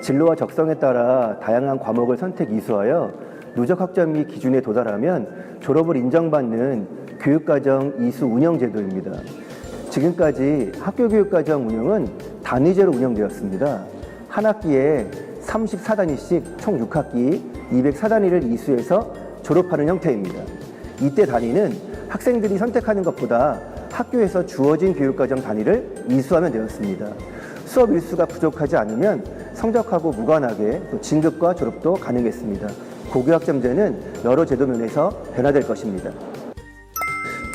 진로와 적성에 따라 다양한 과목을 선택 이수하여 누적 학점이 기준에 도달하면 졸업을 인정받는 교육과정 이수 운영 제도입니다. 지금까지 학교교육과정 운영은 단위제로 운영되었습니다. 한 학기에 34단위씩 총 6학기 204단위를 이수해서 졸업하는 형태입니다. 이때 단위는 학생들이 선택하는 것보다 학교에서 주어진 교육과정 단위를 이수하면 되었습니다. 수업 일수가 부족하지 않으면 성적하고 무관하게 또 진급과 졸업도 가능했습니다. 고교학점제는 여러 제도 면에서 변화될 것입니다.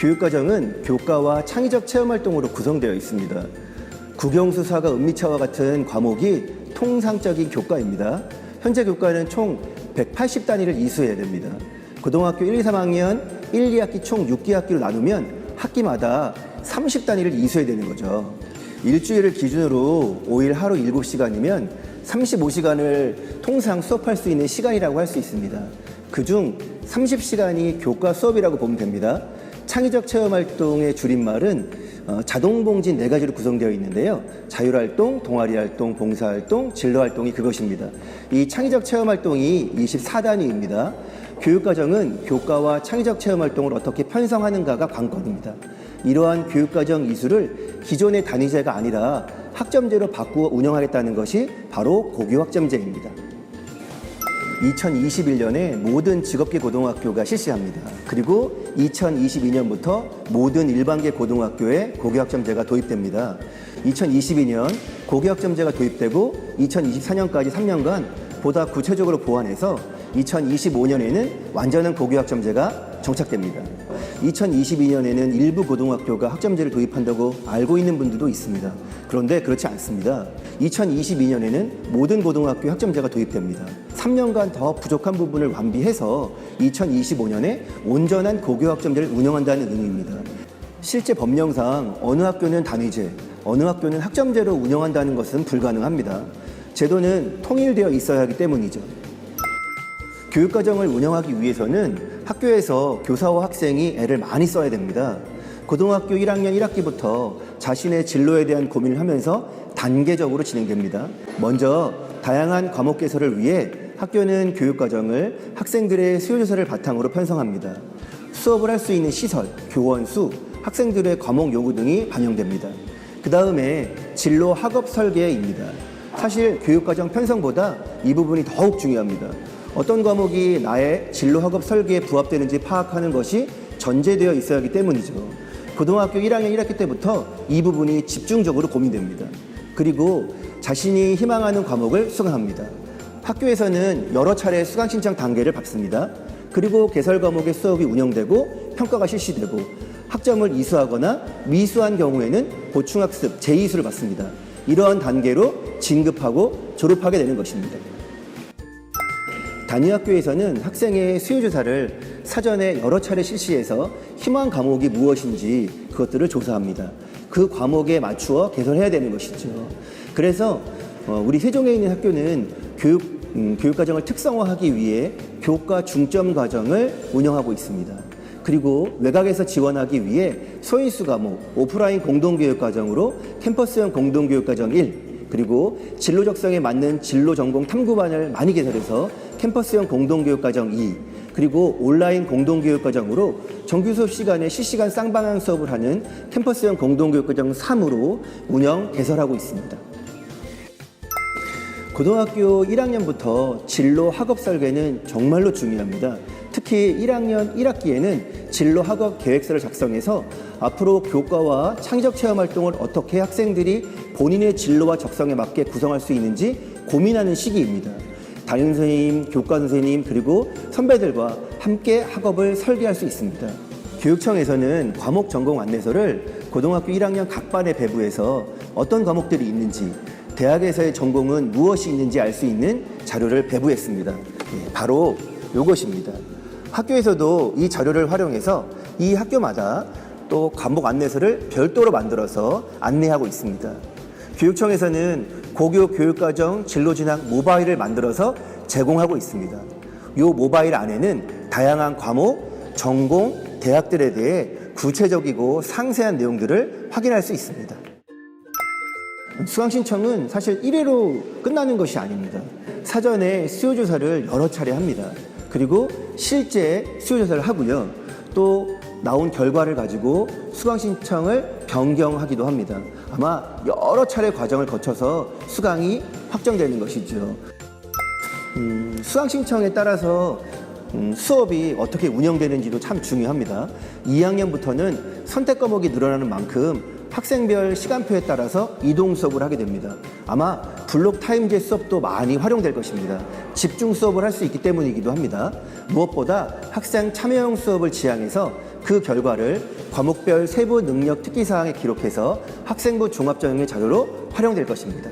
교육과정은 교과와 창의적 체험활동으로 구성되어 있습니다. 국영수사가 은미차와 같은 과목이 통상적인 교과입니다. 현재 교과는 총 180단위를 이수해야 됩니다. 고등학교 1, 2, 3학년 1, 2학기 총 6기학기로 나누면 학기마다 30단위를 이수해야 되는 거죠. 일주일을 기준으로 5일 하루 7시간이면 35시간을 통상 수업할 수 있는 시간이라고 할 수 있습니다. 그중 30시간이 교과 수업이라고 보면 됩니다. 창의적 체험활동의 줄임말은 자동봉진 4가지로 구성되어 있는데요. 자율활동, 동아리활동, 봉사활동, 진로활동이 그것입니다. 이 창의적 체험활동이 24단위입니다. 교육과정은 교과와 창의적 체험활동을 어떻게 편성하는가가 관건입니다. 이러한 교육과정 이수를 기존의 단위제가 아니라 학점제로 바꾸어 운영하겠다는 것이 바로 고교학점제입니다. 2021년에 모든 직업계 고등학교가 실시합니다. 그리고 2022년부터 모든 일반계 고등학교에 고교학점제가 도입됩니다. 2022년 고교학점제가 도입되고 2024년까지 3년간 보다 구체적으로 보완해서 2025년에는 완전한 고교학점제가 정착됩니다. 2022년에는 일부 고등학교가 학점제를 도입한다고 알고 있는 분들도 있습니다. 그런데 그렇지 않습니다. 2022년에는 모든 고등학교 학점제가 도입됩니다. 3년간 더 부족한 부분을 완비해서 2025년에 온전한 고교학점제를 운영한다는 의미입니다. 실제 법령상 어느 학교는 단위제, 어느 학교는 학점제로 운영한다는 것은 불가능합니다. 제도는 통일되어 있어야 하기 때문이죠. 교육과정을 운영하기 위해서는 학교에서 교사와 학생이 애를 많이 써야 됩니다. 고등학교 1학년 1학기부터 자신의 진로에 대한 고민을 하면서 단계적으로 진행됩니다. 먼저 다양한 과목 개설을 위해 학교는 교육과정을 학생들의 수요조사를 바탕으로 편성합니다. 수업을 할 수 있는 시설, 교원 수, 학생들의 과목 요구 등이 반영됩니다. 그 다음에 진로 학업 설계입니다. 사실 교육과정 편성보다 이 부분이 더욱 중요합니다. 어떤 과목이 나의 진로 학업 설계에 부합되는지 파악하는 것이 전제되어 있어야 하기 때문이죠. 고등학교 1학년 1학기 때부터 이 부분이 집중적으로 고민됩니다. 그리고 자신이 희망하는 과목을 수강합니다. 학교에서는 여러 차례 수강 신청 단계를 밟습니다. 그리고 개설 과목의 수업이 운영되고 평가가 실시되고 학점을 이수하거나 미수한 경우에는 보충학습, 재이수를 받습니다. 이러한 단계로 진급하고 졸업하게 되는 것입니다. 단위학교에서는 학생의 수요조사를 사전에 여러 차례 실시해서 희망 과목이 무엇인지 그것들을 조사합니다. 그 과목에 맞추어 개설해야 되는 것이죠. 그래서 우리 세종에 있는 학교는 교육과정을 특성화하기 위해 교과 중점 과정을 운영하고 있습니다. 그리고 외곽에서 지원하기 위해 소인수 과목, 오프라인 공동교육과정으로 캠퍼스형 공동교육과정 1, 그리고 진로 적성에 맞는 진로 전공 탐구반을 많이 개설해서 캠퍼스형 공동교육과정 2, 그리고 온라인 공동교육과정으로 정규 수업 시간에 실시간 쌍방향 수업을 하는 캠퍼스형 공동교육과정 3으로 운영 개설하고 있습니다. 고등학교 1학년부터 진로 학업 설계는 정말로 중요합니다. 특히 1학년 1학기에는 진로 학업 계획서를 작성해서 앞으로 교과와 창의적 체험 활동을 어떻게 학생들이 본인의 진로와 적성에 맞게 구성할 수 있는지 고민하는 시기입니다. 담임 선생님, 교과 선생님, 그리고 선배들과 함께 학업을 설계할 수 있습니다. 교육청에서는 과목 전공 안내서를 고등학교 1학년 각 반에 배부해서 어떤 과목들이 있는지, 대학에서의 전공은 무엇이 있는지 알 수 있는 자료를 배부했습니다. 바로 이것입니다. 학교에서도 이 자료를 활용해서 이 학교마다 또 과목 안내서를 별도로 만들어서 안내하고 있습니다. 교육청에서는 고교 교육과정 진로진학 모바일을 만들어서 제공하고 있습니다. 이 모바일 안에는 다양한 과목, 전공, 대학들에 대해 구체적이고 상세한 내용들을 확인할 수 있습니다. 수강 신청은 사실 1회로 끝나는 것이 아닙니다. 사전에 수요 조사를 여러 차례 합니다. 그리고 실제 수요 조사를 하고요. 또 나온 결과를 가지고 수강 신청을 변경하기도 합니다. 아마 여러 차례 과정을 거쳐서 수강이 확정되는 것이죠. 수강 신청에 따라서 수업이 어떻게 운영되는지도 참 중요합니다. 2학년부터는 선택 과목이 늘어나는 만큼 학생별 시간표에 따라서 이동 수업을 하게 됩니다. 아마 블록 타임제 수업도 많이 활용될 것입니다. 집중 수업을 할 수 있기 때문이기도 합니다. 무엇보다 학생 참여형 수업을 지향해서 그 결과를 과목별 세부 능력 특기사항에 기록해서 학생부 종합전형의 자료로 활용될 것입니다.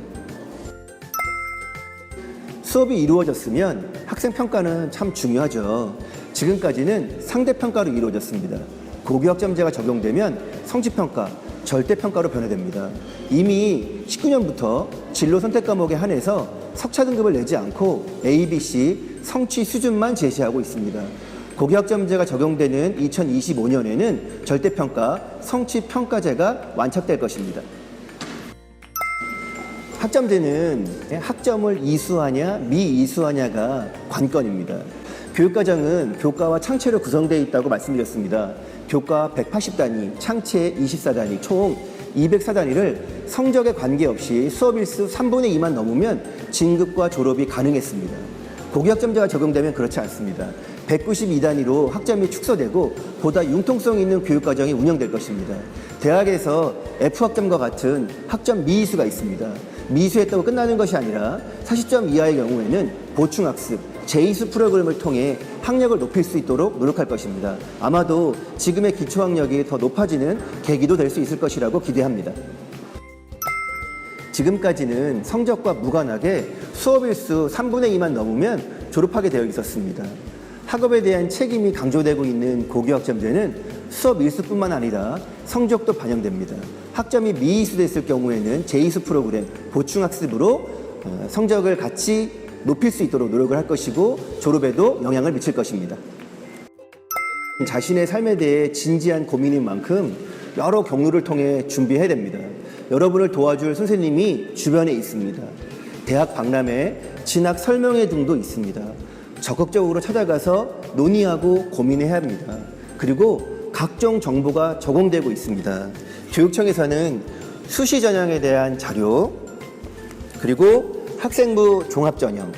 수업이 이루어졌으면 학생평가는 참 중요하죠. 지금까지는 상대평가로 이루어졌습니다. 고교학점제가 적용되면 성취평가, 절대평가로 변화됩니다. 이미 19년부터 진로 선택 과목에 한해서 석차 등급을 내지 않고 A, B, C 성취 수준만 제시하고 있습니다. 고교학점제가 적용되는 2025년에는 절대평가, 성취평가제가 완착될 것입니다. 학점제는 학점을 이수하냐 미이수하냐가 관건입니다. 교육과정은 교과와 창체로 구성되어 있다고 말씀드렸습니다. 교과 180단위, 창체 24단위, 총 204단위를 성적에 관계없이 수업 일수 3분의 2만 넘으면 진급과 졸업이 가능했습니다. 고교학점제가 적용되면 그렇지 않습니다. 192단위로 학점이 축소되고 보다 융통성 있는 교육과정이 운영될 것입니다. 대학에서 F학점과 같은 학점 미이수가 있습니다. 미수했다고 끝나는 것이 아니라 40점 이하의 경우에는 보충학습, 재이수 프로그램을 통해 학력을 높일 수 있도록 노력할 것입니다. 아마도 지금의 기초학력이 더 높아지는 계기도 될 수 있을 것이라고 기대합니다. 지금까지는 성적과 무관하게 수업 일수 3분의 2만 넘으면 졸업하게 되어 있었습니다. 학업에 대한 책임이 강조되고 있는 고교학점제는 수업 일수뿐만 아니라 성적도 반영됩니다. 학점이 미이수됐을 경우에는 재이수 프로그램, 보충학습으로 성적을 같이 높일 수 있도록 노력을 할 것이고 졸업에도 영향을 미칠 것입니다. 자신의 삶에 대해 진지한 고민인 만큼 여러 경로를 통해 준비해야 됩니다. 여러분을 도와줄 선생님이 주변에 있습니다. 대학 박람회, 진학 설명회 등도 있습니다. 적극적으로 찾아가서 논의하고 고민해야 합니다. 그리고 각종 정보가 제공되고 있습니다. 교육청에서는 수시 전형에 대한 자료, 그리고 학생부 종합전형,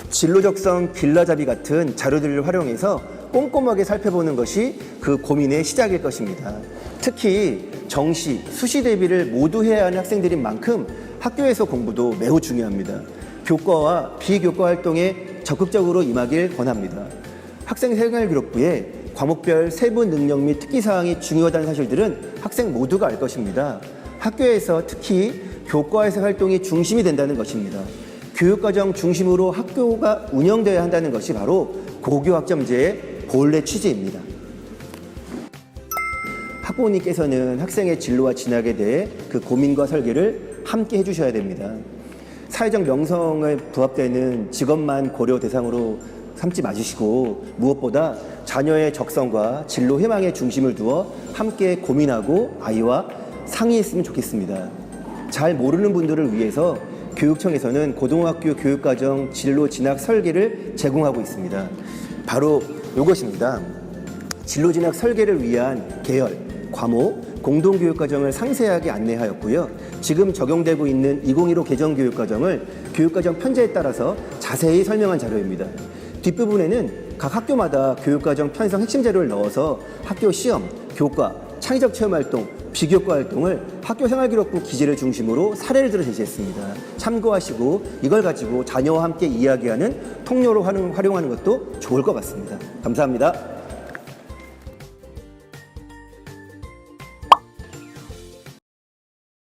진로적성 길라잡이 같은 자료들을 활용해서 꼼꼼하게 살펴보는 것이 그 고민의 시작일 것입니다. 특히 정시, 수시 대비를 모두 해야 하는 학생들인 만큼 학교에서 공부도 매우 중요합니다. 교과와 비교과 활동에 적극적으로 임하길 권합니다. 학생 생활기록부에 과목별 세부 능력 및 특기사항이 중요하다는 사실들은 학생 모두가 알 것입니다. 학교에서 특히 교과에서 활동이 중심이 된다는 것입니다. 교육과정 중심으로 학교가 운영되어야 한다는 것이 바로 고교학점제의 본래 취지입니다. 학부모님께서는 학생의 진로와 진학에 대해 그 고민과 설계를 함께 해주셔야 됩니다. 사회적 명성에 부합되는 직업만 고려 대상으로 삼지 마시고 무엇보다 자녀의 적성과 진로 희망에 중심을 두어 함께 고민하고 아이와 상의했으면 좋겠습니다. 잘 모르는 분들을 위해서 교육청에서는 고등학교 교육과정 진로 진학 설계를 제공하고 있습니다. 바로 이것입니다. 진로 진학 설계를 위한 계열, 과목, 공동교육과정을 상세하게 안내하였고요. 지금 적용되고 있는 2015 개정교육과정을 교육과정 편제에 따라서 자세히 설명한 자료입니다. 뒷부분에는 각 학교마다 교육과정 편성 핵심 자료를 넣어서 학교 시험, 교과, 창의적 체험활동, 비교과 활동을 학교생활기록부 기재를 중심으로 사례를 들어 제시했습니다. 참고하시고 이걸 가지고 자녀와 함께 이야기하는 통로로 활용하는 것도 좋을 것 같습니다. 감사합니다.